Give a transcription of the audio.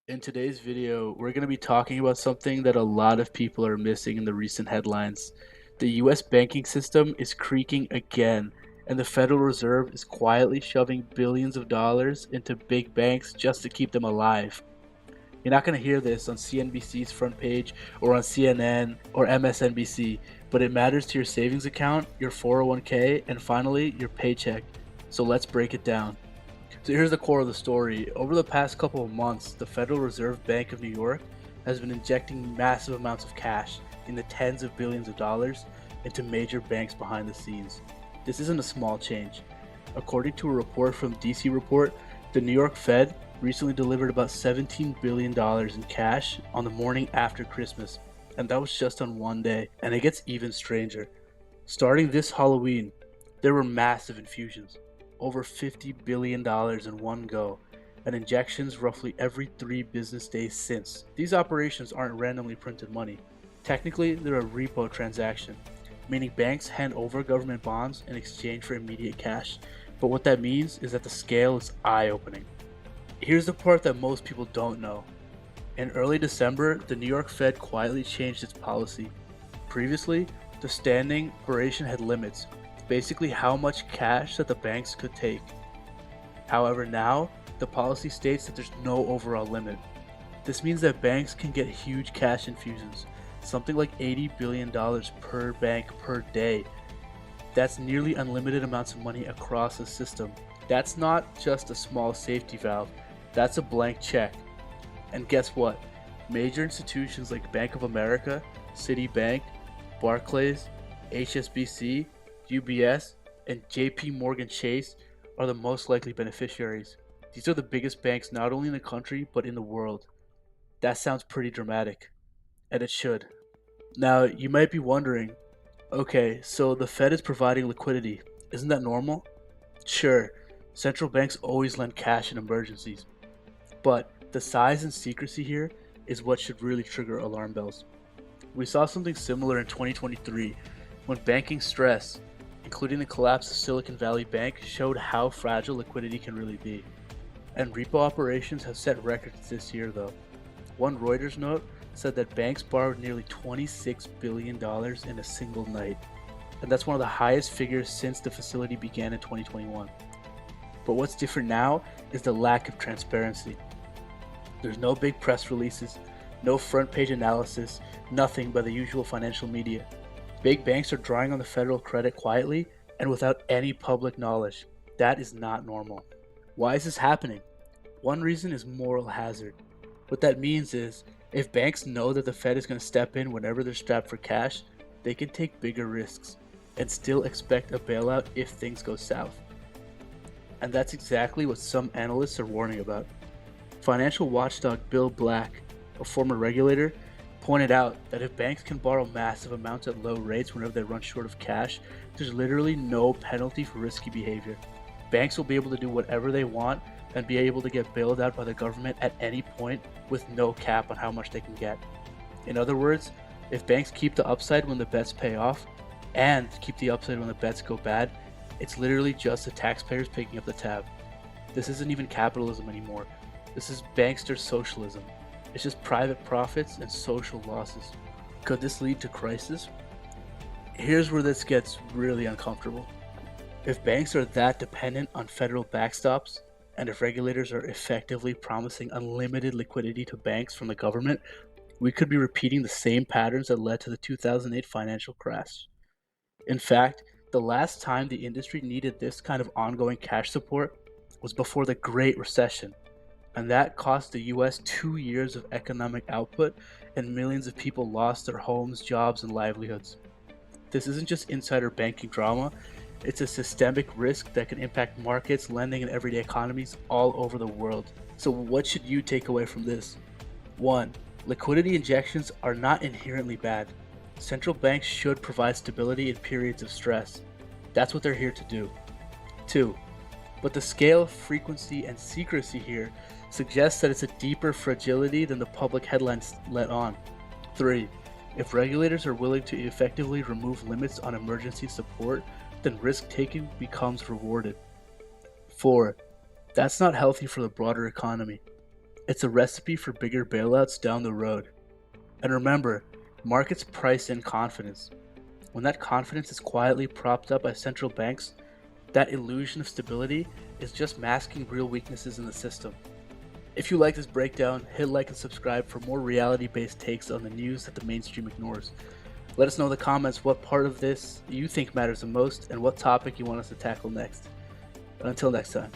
In today's video, we're going to be talking about something that a lot of people are missing in the recent headlines. The US banking system is creaking again, and the Federal Reserve is quietly shoving billions of dollars into big banks just to keep them alive. You're not going to hear this on CNBC's front page or on CNN or MSNBC, but it matters to your savings account, your 401k, and finally, your paycheck. So let's break it down. So here's the core of the story. Over the past couple of months, the Federal Reserve Bank of New York has been injecting massive amounts of cash in the tens of billions of dollars into major banks behind the scenes. This isn't a small change. According to a report from DC Report, the New York Fed recently delivered about $17 billion in cash on the morning after Christmas, and that was just on one day. And it gets even stranger. Starting this Halloween, there were massive infusions, over $50 billion in one go, and injections roughly every 3 business days since. These operations aren't randomly printed money. Technically, they're a repo transaction, meaning banks hand over government bonds in exchange for immediate cash. But what that means is that the scale is eye-opening. Here's the part that most people don't know. In early December, the New York Fed quietly changed its policy. Previously, the standing operation had limits, basically how much cash that the banks could take. However, now, the policy states that there's no overall limit. This means that banks can get huge cash infusions, something like $80 billion per bank per day. That's nearly unlimited amounts of money across the system. That's not just a small safety valve, that's a blank check. And guess what? Major institutions like Bank of America, Citibank, Barclays, HSBC, UBS, and JP Morgan Chase are the most likely beneficiaries. These are the biggest banks not only in the country but in the world. That sounds pretty dramatic, and it should. Now, you might be wondering, okay, so the Fed is providing liquidity. Isn't that normal? Sure, central banks always lend cash in emergencies. But the size and secrecy here is what should really trigger alarm bells. We saw something similar in 2023 when banking stress, including the collapse of Silicon Valley Bank, showed how fragile liquidity can really be. And repo operations have set records this year though. One Reuters note said that banks borrowed nearly $26 billion in a single night. And that's one of the highest figures since the facility began in 2021. But what's different now is the lack of transparency. There's no big press releases, no front page analysis, nothing but the usual financial media. Big banks are drawing on the federal credit quietly and without any public knowledge. That is not normal. Why is this happening? One reason is moral hazard. What that means is, if banks know that the Fed is going to step in whenever they're strapped for cash, they can take bigger risks and still expect a bailout if things go south. And that's exactly what some analysts are warning about. Financial watchdog Bill Black, a former regulator, pointed out that if banks can borrow massive amounts at low rates whenever they run short of cash, there's literally no penalty for risky behavior. Banks will be able to do whatever they want and be able to get bailed out by the government at any point with no cap on how much they can get. In other words, if banks keep the upside when the bets pay off and keep the upside when the bets go bad, it's literally just the taxpayers picking up the tab. This isn't even capitalism anymore. This is bankster socialism. It's just private profits and social losses. Could this lead to crisis? Here's where this gets really uncomfortable. If banks are that dependent on federal backstops, and if regulators are effectively promising unlimited liquidity to banks from the government, we could be repeating the same patterns that led to the 2008 financial crash. In fact, the last time the industry needed this kind of ongoing cash support was before the Great Recession, and that cost the US 2 years of economic output, and millions of people lost their homes, jobs, and livelihoods. This isn't just insider banking drama, it's a systemic risk that can impact markets, lending, and everyday economies all over the world. So what should you take away from this? 1. Liquidity injections are not inherently bad. Central banks should provide stability in periods of stress. That's what they're here to do. 2. But the scale, frequency, and secrecy here suggests that it's a deeper fragility than the public headlines let on. 3. If regulators are willing to effectively remove limits on emergency support, then risk-taking becomes rewarded. 4. That's not healthy for the broader economy. It's a recipe for bigger bailouts down the road. And remember, markets price in confidence. When that confidence is quietly propped up by central banks, that illusion of stability is just masking real weaknesses in the system. If you like this breakdown, hit like and subscribe for more reality-based takes on the news that the mainstream ignores. Let us know in the comments what part of this you think matters the most and what topic you want us to tackle next. But until next time.